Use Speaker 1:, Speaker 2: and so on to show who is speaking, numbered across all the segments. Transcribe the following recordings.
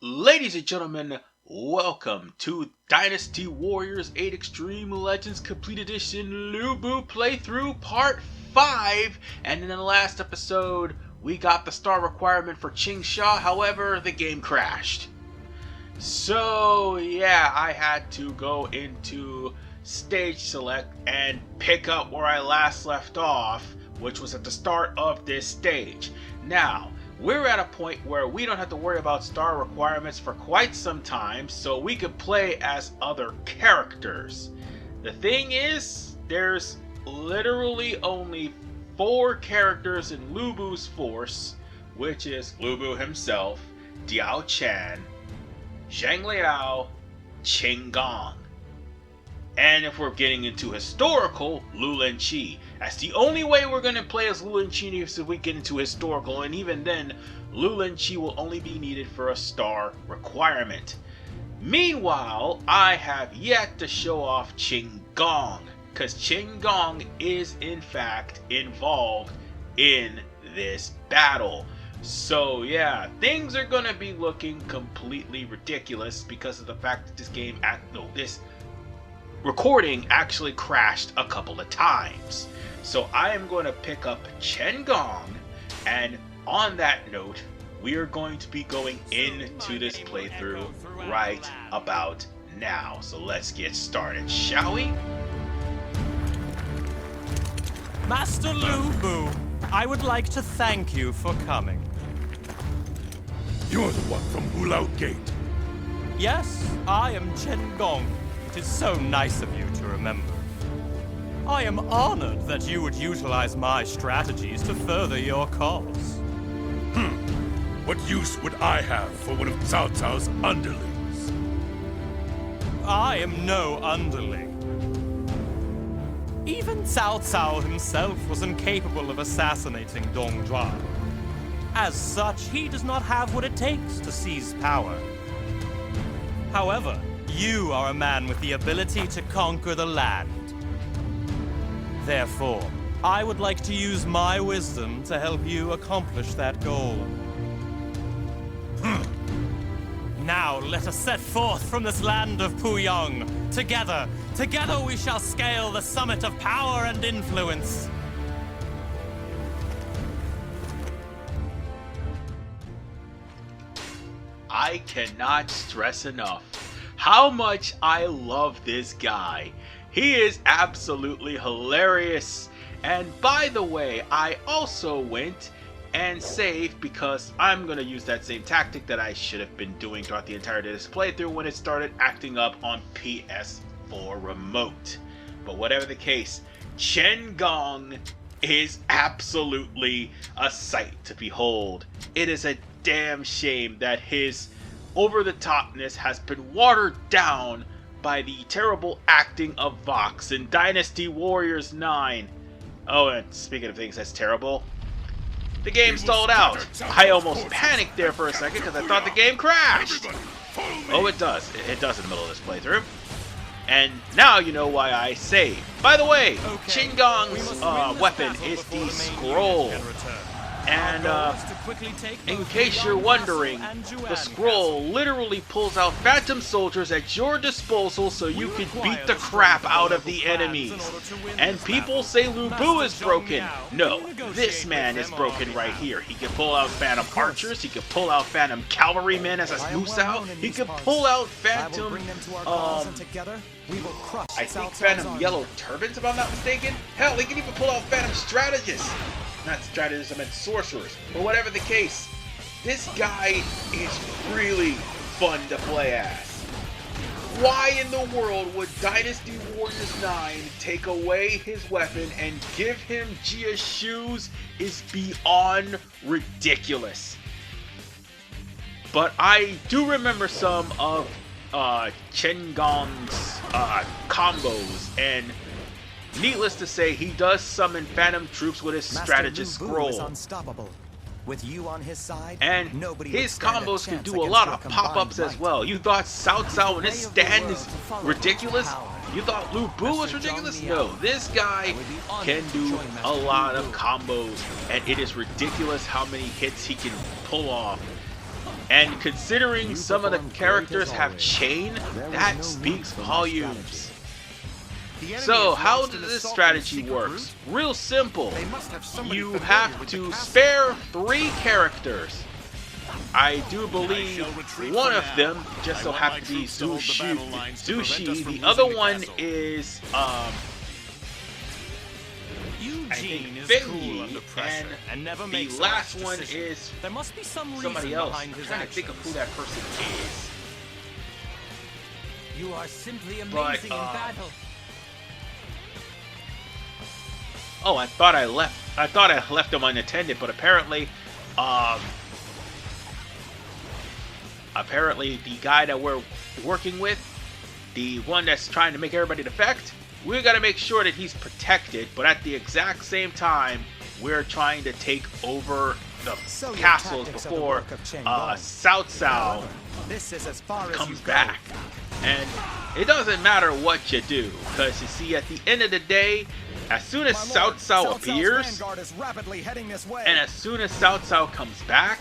Speaker 1: Ladies and gentlemen, welcome to Dynasty Warriors 8 Extreme Legends Complete Edition Lubu Playthrough Part 5. And in the last episode, we got the star requirement for Chen Gong, however, the game crashed. So yeah, I had to go into Stage Select and pick up where I last left off, which was at the start of this stage. Now, we're at a point where we don't have to worry about star requirements for quite some time, so we could play as other characters. The thing is, there's literally only 4 characters in Lubu's force, which is Lubu himself, Diao Chan, Zhang Liao, Chen Gong. And if we're getting into historical, Lu Linqi. That's the only way we're going to play as Lu Linqi if we get into historical, and even then, Lu Linqi will only be needed for a star requirement. Meanwhile, I have yet to show off Chen Gong, because Chen Gong is in fact involved in this battle. So yeah, things are going to be looking completely ridiculous because of the fact that this recording actually crashed a couple of times. So I am going to pick up Chen Gong, and on that note, we are going to be going into this playthrough right about now. So let's get started, shall we?
Speaker 2: Master Lubu, I would like to thank you for coming.
Speaker 3: You're the one from Hulao Gate.
Speaker 2: Yes, I am Chen Gong. It is so nice of you to remember. I am honored that you would utilize my strategies to further your cause.
Speaker 3: What use would I have for one of Cao Cao's underlings?
Speaker 2: I am no underling. Even Cao Cao himself was incapable of assassinating Dong Zhuan. As such, he does not have what it takes to seize power. However, you are a man with the ability to conquer the land. Therefore, I would like to use my wisdom to help you accomplish that goal. Now let us set forth from this land of Puyang. Together we shall scale the summit of power and influence.
Speaker 1: I cannot stress enough how much I love this guy. He is absolutely hilarious. And by the way, I also went and saved because I'm going to use that same tactic that I should have been doing throughout the entirety of this playthrough when it started acting up on PS4 remote. But whatever the case, Chen Gong is absolutely a sight to behold. It is a damn shame that his over-the-topness has been watered down by the terrible acting of Vox in Dynasty Warriors 9. Oh, and speaking of things that's terrible, the game stalled out. I almost panicked there for a second because I thought the game crashed. Oh, it does. It does in the middle of this playthrough. And now you know why I saved. By the way, Chen Gong's weapon is the scroll. And in case you're wondering, the scroll literally pulls out phantom soldiers at your disposal so you can beat the crap out of the enemies. And people say Lubu is broken. No, this man is broken right here. He can pull out phantom archers, he can pull out phantom cavalrymen as a Musou, he can pull out phantom, I think phantom yellow turbans if I'm not mistaken. Hell, he can even pull out phantom strategists. Not strategists, I meant sorcerers. But whatever the case, this guy is really fun to play as. Why in the world would Dynasty Warriors 9 take away his weapon and give him Jia's shoes is beyond ridiculous. But I do remember some of Chen Gong's combos, and needless to say, he does summon phantom troops with his strategist scroll.
Speaker 4: With you on his side,
Speaker 1: and his combos can do a lot of pop-ups as well. You thought Cao Cao and his stand is ridiculous? You thought Lubu was ridiculous? No, this guy can do a lot of combos, and it is ridiculous how many hits he can pull off. And considering some of the characters have chain, that speaks volumes. So how does this strategy works? Real simple. You have to spare 3 characters. I do believe one of them just so happens to be Zushi. The other one is I think Fenyi, and the last one is somebody else. I'm trying to think of who that person is.
Speaker 4: You are simply amazing in battle.
Speaker 1: Oh, I thought I left them unattended, but apparently the guy that we're working with, the one that's trying to make everybody defect, we gotta make sure that he's protected, but at the exact same time, we're trying to take over the castles before Cao Cao comes back. And it doesn't matter what you do, because you see, at the end of the day, as soon as Cao Cao appears, and as soon as Cao Cao comes back,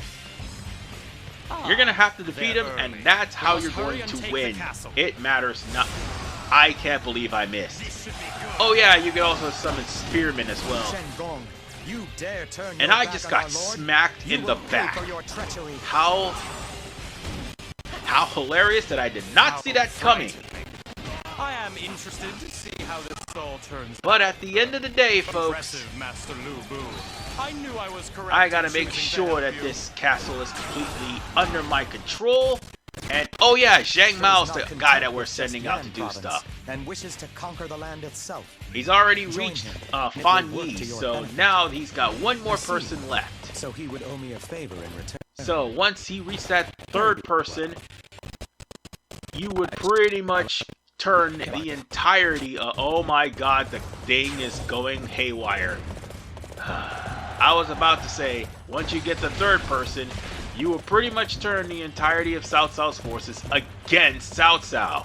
Speaker 1: you're gonna have to defeat him, and that's how you're going to win. It matters not. I can't believe I missed. Oh yeah, you can also summon Spearmen as well.
Speaker 4: Chen Gong, you dare turn
Speaker 1: and I just got smacked in the back. How hilarious that I did not see that coming.
Speaker 2: I am interested to see how this all turns.
Speaker 1: But at the end of the day, folks,
Speaker 2: Master Lu Bu. I knew I was correct.
Speaker 1: I gotta make sure that this castle is completely under my control. And oh yeah, Zhang Mao's the guy that we're sending out to do stuff.
Speaker 4: And wishes to conquer the land itself.
Speaker 1: He's already reached Fan Yi, so now he's got one more person left.
Speaker 4: So he would owe me a favor in return.
Speaker 1: So once he reached that 3rd person, you would pretty much turn the entirety of, oh my god, the thing is going haywire. I was about to say, once you get the 3rd person, you will pretty much turn the entirety of Cao Cao's forces against Cao Cao.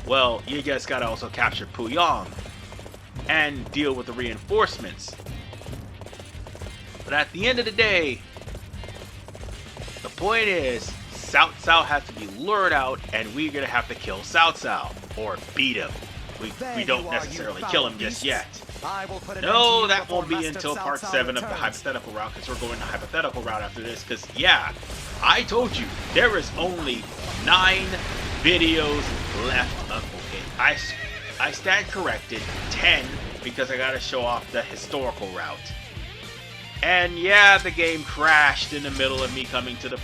Speaker 1: Well, you just gotta also capture Puyang and deal with the reinforcements. But at the end of the day, the point is, Cao Cao has to be lured out, and we're gonna have to kill Cao Cao, or beat him. We don't necessarily kill him just yet. No, that won't be until part 7 of the hypothetical route, because we're going the hypothetical route after this, because yeah, I told you, there is only 9 videos left of, okay, I stand corrected, 10, because I gotta show off the historical route. And yeah, the game crashed in the middle of me coming to the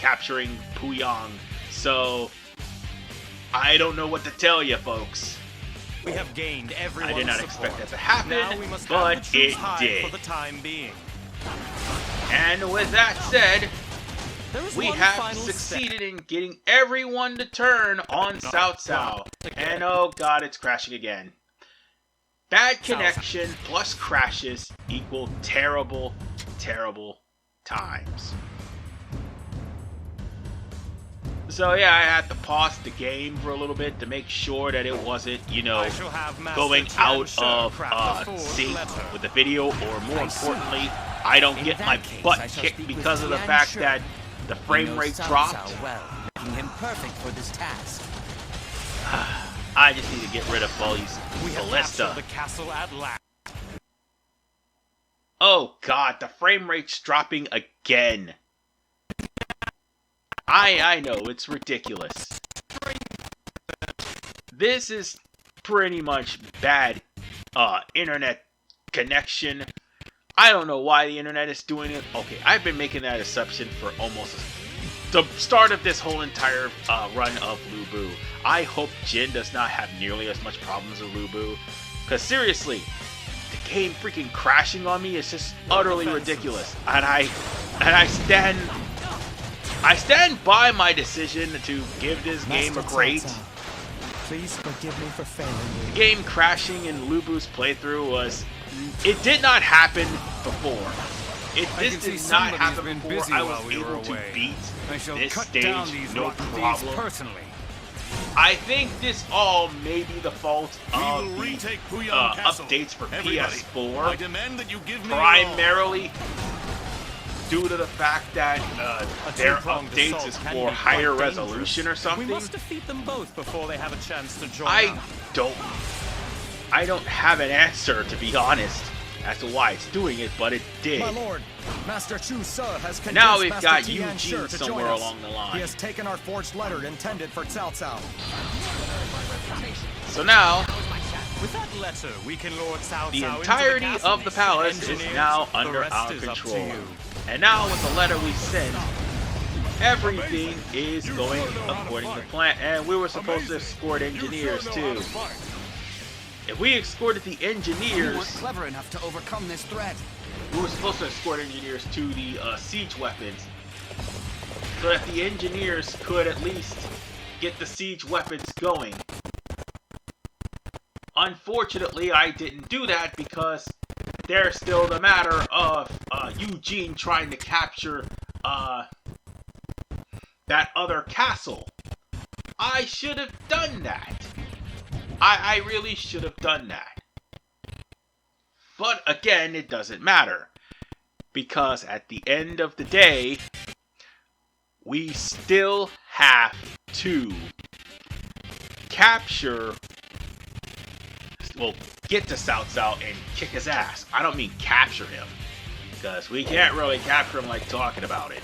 Speaker 1: capturing Puyang, so I don't know what to tell you, folks.
Speaker 2: We have gained everyone's
Speaker 1: I did not
Speaker 2: support.
Speaker 1: expect that to happen,
Speaker 2: Now we must
Speaker 1: but
Speaker 2: have the troops
Speaker 1: it
Speaker 2: hide
Speaker 1: did.
Speaker 2: for the time being.
Speaker 1: And with that said,
Speaker 2: There is
Speaker 1: we
Speaker 2: one
Speaker 1: have
Speaker 2: final
Speaker 1: succeeded in getting everyone to turn on Cao Cao. And oh god, it's crashing again. Bad connection plus crashes equal terrible, terrible times. So yeah, I had to pause the game for a little bit to make sure that it wasn't, you know, going out of sync with the video, or more importantly, I don't get my butt kicked because of the fact that the frame rate dropped.
Speaker 4: Making him perfect for this task.
Speaker 1: I just need to get rid of all these ballista.
Speaker 2: The castle at last.
Speaker 1: Oh god, the frame rate's dropping again. I know, it's ridiculous. This is pretty much bad internet connection. I don't know why the internet is doing it. Okay, I've been making that assumption for almost the start of this whole entire run of Lu Bu. I hope Jin does not have nearly as much problems with Lu Bu. Because seriously, the game freaking crashing on me is just utterly ridiculous. And I stand by my decision to give this game a grade.
Speaker 4: Please forgive me for failing you.
Speaker 1: The game crashing in Lu Bu's playthrough was... It did not happen before. This did not happen before I was able to beat this stage, no problem. I think this all may be the fault of the updates for PS4. Primarily... due to the fact that their updates is for higher resolution or something?
Speaker 2: We must defeat them both before they have a chance to join
Speaker 1: I
Speaker 2: up.
Speaker 1: don't have an answer, to be honest, as to why it's doing it, but it did.
Speaker 4: My lord, Master Chu Se has convinced
Speaker 1: Now we've
Speaker 4: Master
Speaker 1: got
Speaker 4: Tian Shi
Speaker 1: Eugene
Speaker 4: to
Speaker 1: somewhere
Speaker 4: join us.
Speaker 1: along the line.
Speaker 4: He has taken our forged letter intended for Cao Cao.
Speaker 1: So now,
Speaker 2: With that letter, we can lure Cao Cao
Speaker 1: the
Speaker 2: into
Speaker 1: entirety
Speaker 2: castle.
Speaker 1: of the palace is
Speaker 2: Engineers,
Speaker 1: now
Speaker 2: the
Speaker 1: under
Speaker 2: rest
Speaker 1: our
Speaker 2: is up to
Speaker 1: control.
Speaker 2: you.
Speaker 1: And now with the letter we sent, everything is going according to plan. And we were supposed to escort engineers too. If we escorted the
Speaker 5: You weren't
Speaker 1: engineers,
Speaker 5: clever enough to overcome this threat.
Speaker 1: we were supposed to escort engineers to the siege weapons, so that the engineers could at least get the siege weapons going. Unfortunately, I didn't do that because there's still the matter of Eugene trying to capture that other castle. I should have done that. I really should have done that. But again, it doesn't matter. Because at the end of the day, we still have to capture, well, get to Cao Cao and kick his ass. I don't mean capture him, because we can't really capture him like talking about it.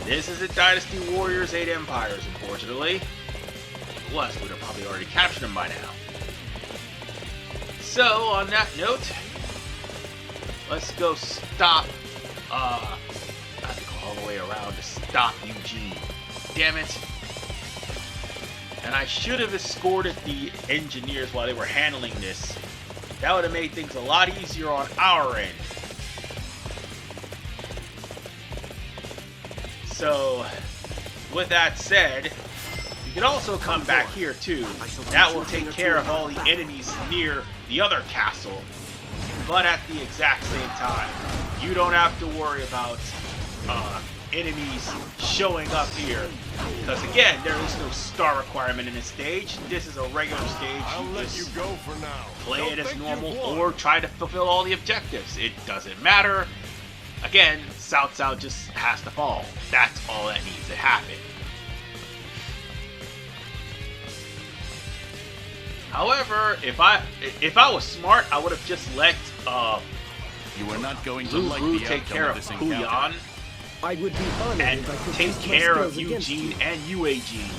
Speaker 1: This isn't Dynasty Warriors 8 Empires, unfortunately. If it was, we'd have probably already captured him by now. So, on that note, let's go stop, I have to go all the way around to stop Eugene. Damn it. And I should have escorted the engineers while they were handling this. That would have made things a lot easier on our end. So, with that said, you can also come back here too. That will take care of all the enemies near the other castle. But at the exact same time, you don't have to worry about enemies showing up here. Because again, there is no star requirement in this stage. This is a regular stage.
Speaker 3: I'll let you go for now.
Speaker 1: Play
Speaker 3: Don't
Speaker 1: it as
Speaker 3: think
Speaker 1: normal
Speaker 3: you've won.
Speaker 1: or try to fulfill all the objectives. It doesn't matter. Again, Cao Cao just has to fall. That's all that needs to happen. However, if I was smart, I would have just let
Speaker 6: You are not going to
Speaker 1: Lu
Speaker 6: like
Speaker 1: Bu
Speaker 6: the
Speaker 1: take
Speaker 6: outcome
Speaker 1: care
Speaker 6: of
Speaker 1: of
Speaker 6: this
Speaker 1: Hu
Speaker 6: encounter.
Speaker 1: Yan
Speaker 7: I would be honored
Speaker 1: and
Speaker 7: if I could
Speaker 1: take
Speaker 7: test my
Speaker 1: care of
Speaker 7: skills against
Speaker 1: Eugene
Speaker 7: you.
Speaker 1: and Eugene.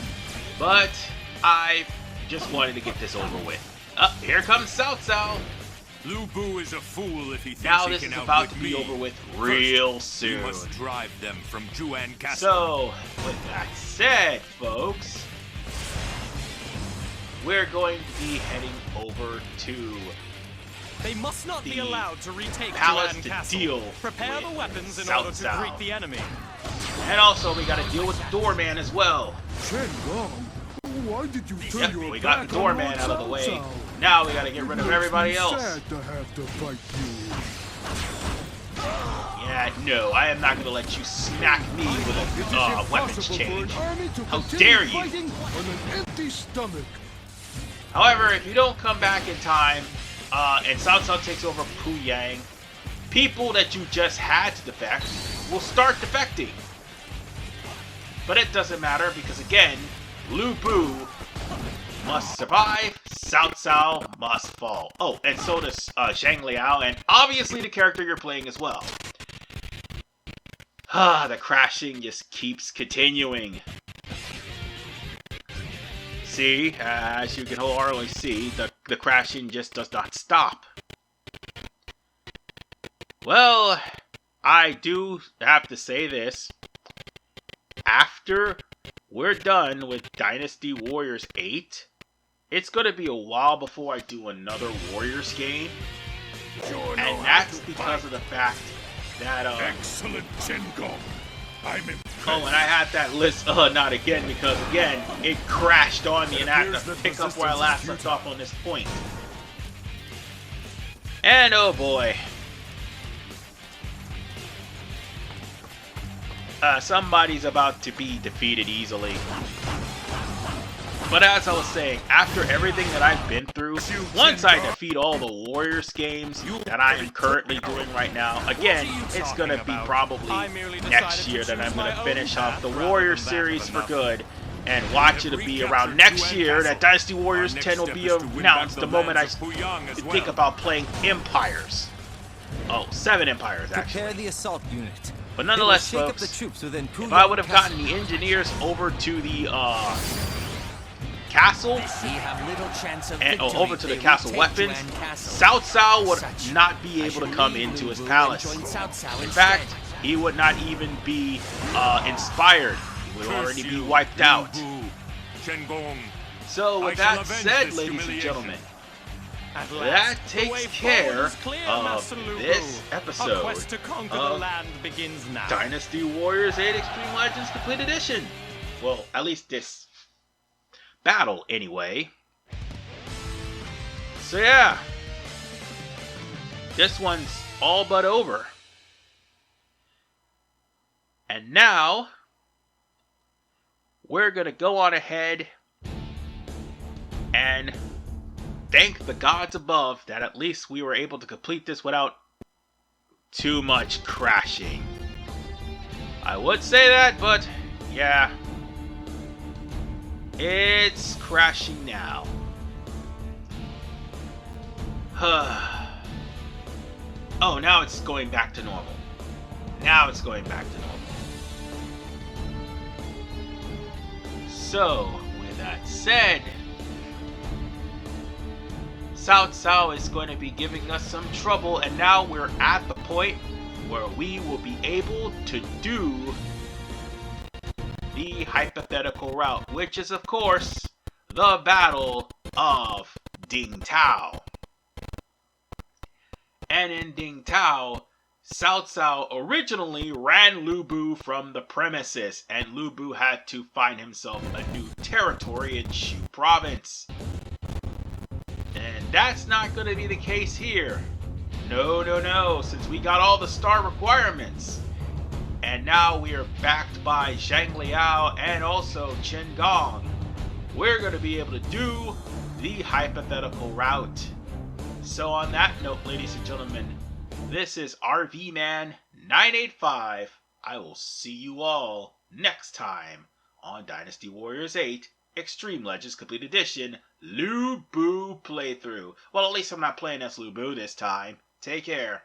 Speaker 1: But I just wanted to get this over with. Here comes Cao Cao.
Speaker 3: Lu Bu is a fool if he thinks
Speaker 1: Now
Speaker 3: he
Speaker 1: this
Speaker 3: can
Speaker 1: is about to
Speaker 3: outwit
Speaker 1: be
Speaker 3: me.
Speaker 1: over with real
Speaker 3: First,
Speaker 1: soon.
Speaker 3: You must drive them from Juan Castle.
Speaker 1: So, with that said, folks, we're going to be heading over to
Speaker 2: They must not be
Speaker 1: the
Speaker 2: allowed to retake
Speaker 1: palace
Speaker 2: Juan
Speaker 1: to
Speaker 2: Castle.
Speaker 1: deal
Speaker 2: Prepare
Speaker 1: with
Speaker 2: the weapons in
Speaker 1: Cao
Speaker 2: order to
Speaker 1: Cao.
Speaker 2: greet the enemy.
Speaker 1: And also, we gotta deal with the doorman as well.
Speaker 3: Chen Gong, why did you turn
Speaker 1: Yep,
Speaker 3: your
Speaker 1: we got the
Speaker 3: back on
Speaker 1: doorman
Speaker 3: Lord
Speaker 1: out of the
Speaker 3: Cao
Speaker 1: way.
Speaker 3: Cao?
Speaker 1: Now we gotta get rid of everybody else.
Speaker 3: Sad to have to fight you.
Speaker 1: Yeah, no, I am not gonna let you smack me with
Speaker 3: It is
Speaker 1: a weapons
Speaker 3: impossible
Speaker 1: change.
Speaker 3: for an army to
Speaker 1: How
Speaker 3: continue
Speaker 1: dare you.
Speaker 3: fighting on an empty stomach.
Speaker 1: However, if you don't come back in time, and Cao Cao takes over Pu Yang, people that you just had to defect will start defecting. But it doesn't matter because again, Lu Bu must survive, Cao Cao must fall. Oh, and so does Zhang Liao, and obviously the character you're playing as well. The crashing just keeps continuing. See, as you can hardly see, the crashing just does not stop. Well, I do have to say this. After we're done with Dynasty Warriors 8, it's going to be a while before I do another Warriors game. And that's because of the fact that,
Speaker 3: Excellent, Chen Gong. I'm impressed.
Speaker 1: oh, and I had that list, not again, because again, it crashed on me and I had to pick up where I last left off on this point. And oh boy. Somebody's about to be defeated easily. But as I was saying, after everything that I've been through, once I defeat all the Warriors games that I am currently doing right now, again, it's going to be probably next year that I'm going to finish off the Warrior series for good. And watch it be around next year that Dynasty Warriors 10 will be announced the moment I think about playing Empires. Oh, 7 Empires, actually.
Speaker 5: Prepare the assault unit.
Speaker 1: But nonetheless, folks, if I would have gotten the engineers over to the castle, and over to the castle weapons, Cao Cao would not be able to come into his palace. In fact, he would not even be inspired. He would already be wiped out.
Speaker 3: Chen Gong.
Speaker 1: So with that said, ladies and gentlemen, that takes care of this episode of Dynasty Warriors 8 Xtreme Legends Complete Edition. Well, at least this battle, anyway. So yeah, this one's all but over. And now, we're going to go on ahead and thank the gods above that at least we were able to complete this without too much crashing. I would say that, but yeah, it's crashing now. Oh, now it's going back to normal. Now it's going back to normal. So, with that said, Cao Cao is going to be giving us some trouble, and now we're at the point where we will be able to do the hypothetical route, which is, of course, the Battle of Ding Tao. And in Ding Tao, Cao Cao originally ran Lu Bu from the premises, and Lu Bu had to find himself a new territory in Shu province. And that's not going to be the case here. No, no, no, since we got all the star requirements. And now we are backed by Zhang Liao and also Chen Gong. We're going to be able to do the hypothetical route. So on that note, ladies and gentlemen, this is RV Man 985. I will see you all next time on Dynasty Warriors 8 Xtreme Legends Complete Edition Lu Bu playthrough. Well, at least I'm not playing as Lu Bu this time. Take care.